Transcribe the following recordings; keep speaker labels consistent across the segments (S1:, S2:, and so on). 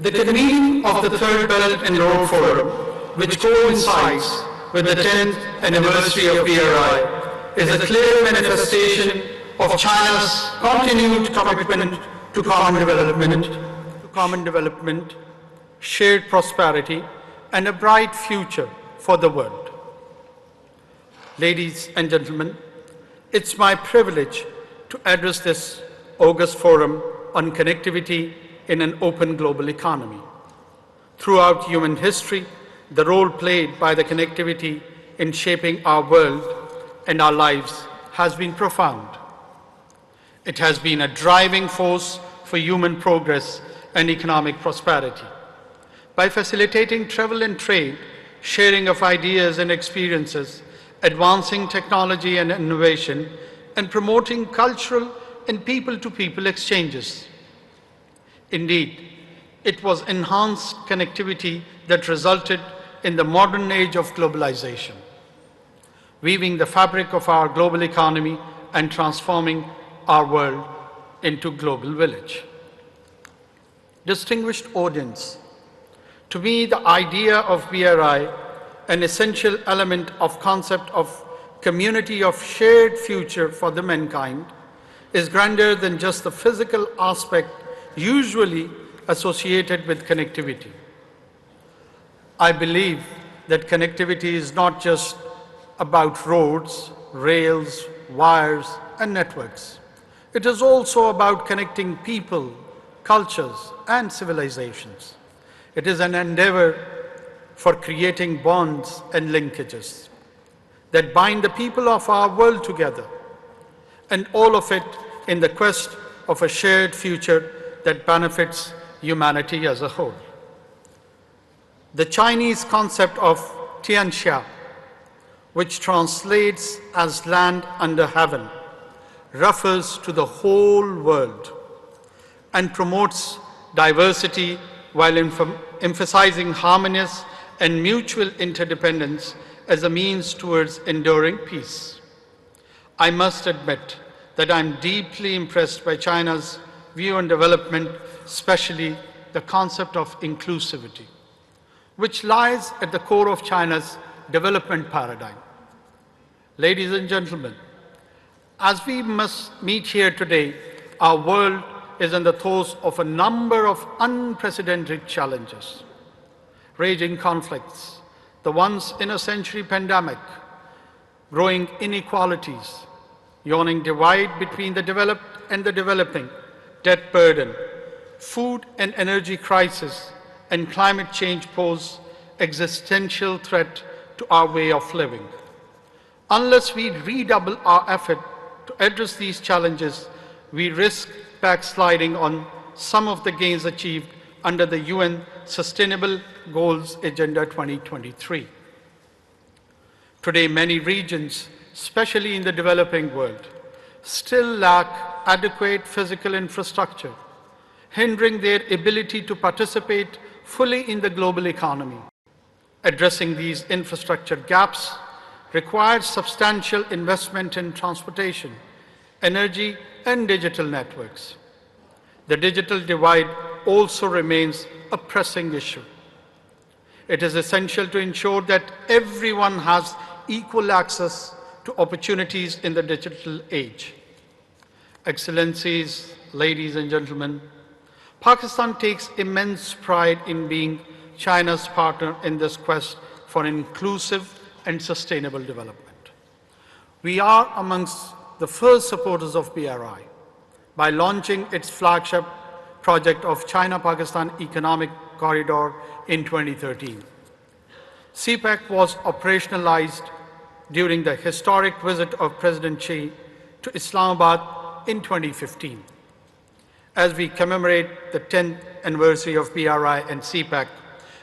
S1: The convening of the Third Belt and Road Forum, which coincides with the 10th anniversary of BRI, is a clear manifestation of China's continued commitment to common development, shared prosperity, and a bright future for the world. Ladies and gentlemen, it's my privilege to address this august forum on connectivity in an open global economy. Throughout human history, the role played by the connectivity in shaping our world and our lives has been profound. It has been a driving force for human progress and economic prosperity. By facilitating travel and trade, sharing of ideas and experiences, advancing technology and innovation, and promoting cultural and people-to-people exchanges. Indeed, it was enhanced connectivity that resulted in the modern age of globalization, weaving the fabric of our global economy and transforming our world into global village. Distinguished audience, to me the idea of BRI, an essential element of concept of community of shared future for the mankind, is grander than just the physical aspect usually associated with connectivity. I believe that connectivity is not just about roads, rails, wires, and networks. It is also about connecting people, cultures, and civilizations. It is an endeavor for creating bonds and linkages that bind the people of our world together, and all of it in the quest of a shared future that benefits humanity as a whole. The Chinese concept of Tianxia, which translates as land under heaven, refers to the whole world and promotes diversity while emphasizing harmonious and mutual interdependence as a means towards enduring peace. I must admit that I'm deeply impressed by China's view on development, especially the concept of inclusivity, which lies at the core of China's development paradigm. Ladies and gentlemen, as we must meet here today, our world is in the throes of a number of unprecedented challenges. Raging conflicts, the once-in-a-century pandemic, growing inequalities, yawning divide between the developed and the developing, debt burden, food and energy crisis, and climate change pose existential threat to our way of living. Unless we redouble our effort to address these challenges, we risk backsliding on some of the gains achieved under the UN Sustainable Goals Agenda 2023. Today, many regions, especially in the developing world, still lack adequate physical infrastructure, hindering their ability to participate fully in the global economy. Addressing these infrastructure gaps requires substantial investment in transportation, energy, and digital networks. The digital divide also remains a pressing issue. It is essential to ensure that everyone has equal access to opportunities in the digital age. Excellencies, ladies and gentlemen, Pakistan takes immense pride in being China's partner in this quest for inclusive and sustainable development. We are amongst the first supporters of BRI by launching its flagship project of China-Pakistan Economic Corridor in 2013. CPEC was operationalized during the historic visit of President Xi to Islamabad in 2015. As we commemorate the 10th anniversary of BRI and CPEC,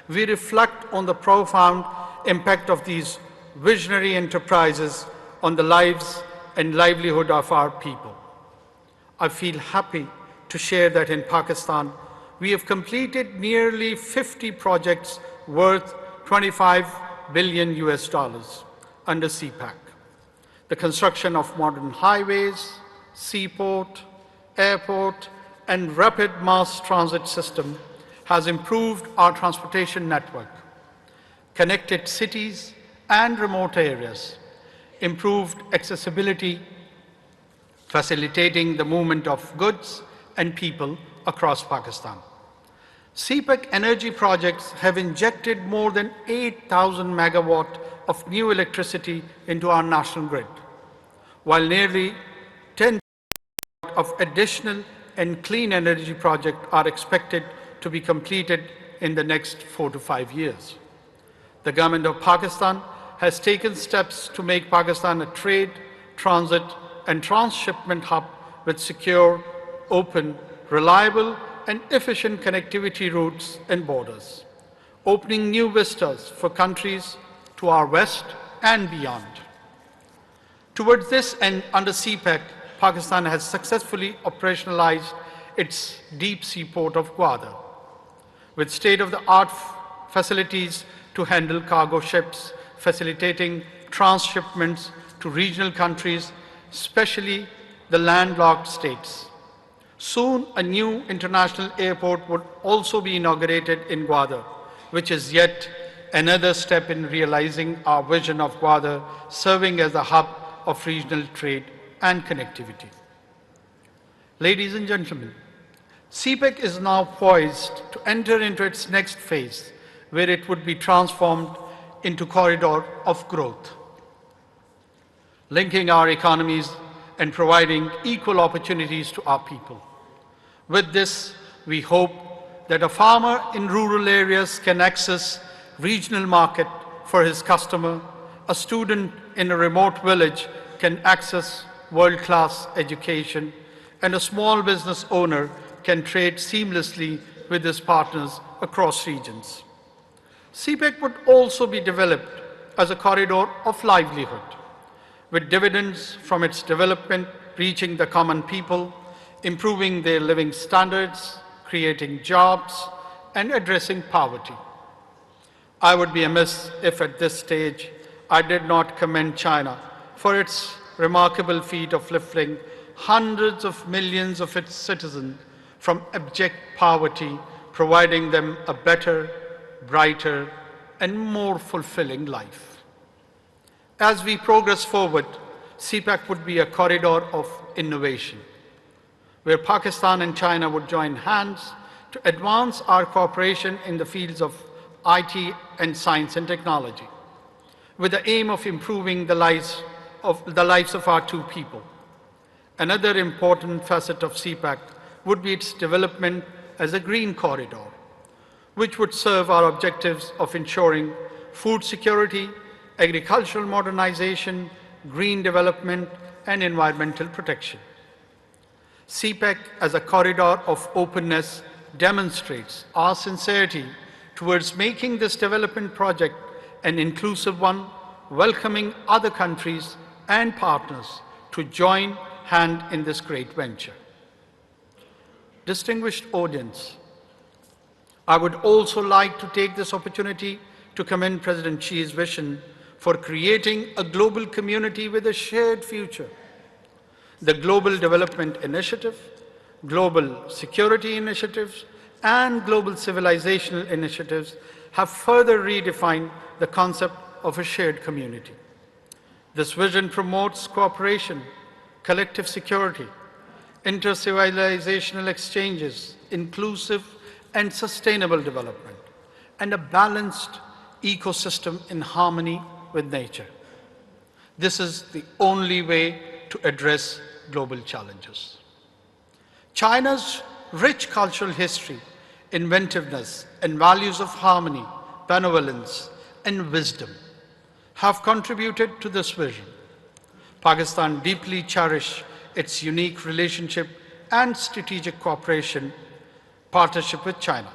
S1: we reflect on the profound impact of these visionary enterprises on the lives and livelihood of our people. I feel happy to share that in Pakistan, we have completed nearly 50 projects worth 25 billion US dollars under CPEC. The construction of modern highways, seaport, airport, and rapid mass transit system has improved our transportation network, connected cities and remote areas, improved accessibility, facilitating the movement of goods and people across Pakistan. CPEC energy projects have injected more than 8,000 megawatt of new electricity into our national grid, while nearly 10 of additional and clean energy projects are expected to be completed in the next 4 to 5 years. The government of Pakistan has taken steps to make Pakistan a trade, transit, and transshipment hub with secure, open, reliable, and efficient connectivity routes and borders, opening new vistas for countries to our west and beyond. Towards this end, under CPEC, Pakistan has successfully operationalized its deep sea port of Gwadar, with state-of-the-art facilities to handle cargo ships, facilitating transshipments to regional countries, especially the landlocked states. Soon, a new international airport would also be inaugurated in Gwadar, which is yet another step in realizing our vision of Gwadar serving as a hub of regional trade and connectivity. Ladies and gentlemen, CPEC is now poised to enter into its next phase, where it would be transformed into a corridor of growth, linking our economies and providing equal opportunities to our people. With this, we hope that a farmer in rural areas can access regional market for his customer, a student in a remote village can access world-class education, and a small business owner can trade seamlessly with his partners across regions. CPEC would also be developed as a corridor of livelihood, with dividends from its development reaching the common people, improving their living standards, creating jobs, and addressing poverty. I would be amiss if at this stage I did not commend China for its remarkable feat of lifting hundreds of millions of its citizens from abject poverty, providing them a better, brighter, and more fulfilling life. As we progress forward, CPEC would be a corridor of innovation, where Pakistan and China would join hands to advance our cooperation in the fields of IT and science and technology, with the aim of improving the lives of our two people. Another important facet of CPEC would be its development as a green corridor, which would serve our objectives of ensuring food security, agricultural modernization, green development, and environmental protection. CPEC as a corridor of openness demonstrates our sincerity towards making this development project an inclusive one, welcoming other countries and partners to join hand in this great venture. Distinguished audience, I would also like to take this opportunity to commend President Xi's vision for creating a global community with a shared future. The Global Development Initiative, Global Security Initiatives, and Global Civilizational Initiatives have further redefined the concept of a shared community. This vision promotes cooperation, collective security, inter-civilizational exchanges, inclusive and sustainable development, and a balanced ecosystem in harmony with nature. This is the only way to address global challenges. China's rich cultural history, inventiveness, and values of harmony, benevolence, and wisdom have contributed to this vision. Pakistan deeply cherishes its unique relationship and strategic cooperation partnership with China,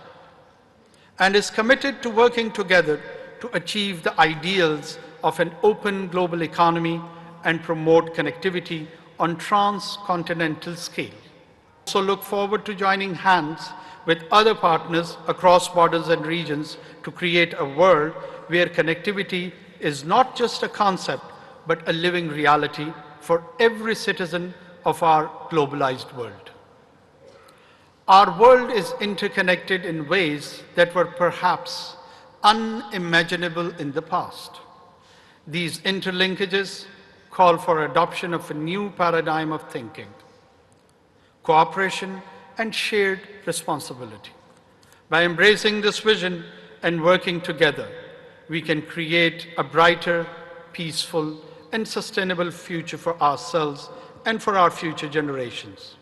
S1: and is committed to working together to achieve the ideals of an open global economy and promote connectivity on transcontinental scale. We also look forward to joining hands with other partners across borders and regions to create a world where connectivity is not just a concept, but a living reality for every citizen of our globalized world. Our world is interconnected in ways that were perhaps unimaginable in the past. These interlinkages call for adoption of a new paradigm of thinking, cooperation, and shared responsibility. By embracing this vision and working together, we can create a brighter, peaceful, and sustainable future for ourselves and for our future generations.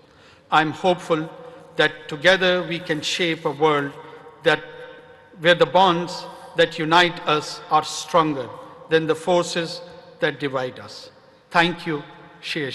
S1: I'm hopeful that together we can shape a world where the bonds that unite us are stronger than the forces that divide us. Thank you. Share.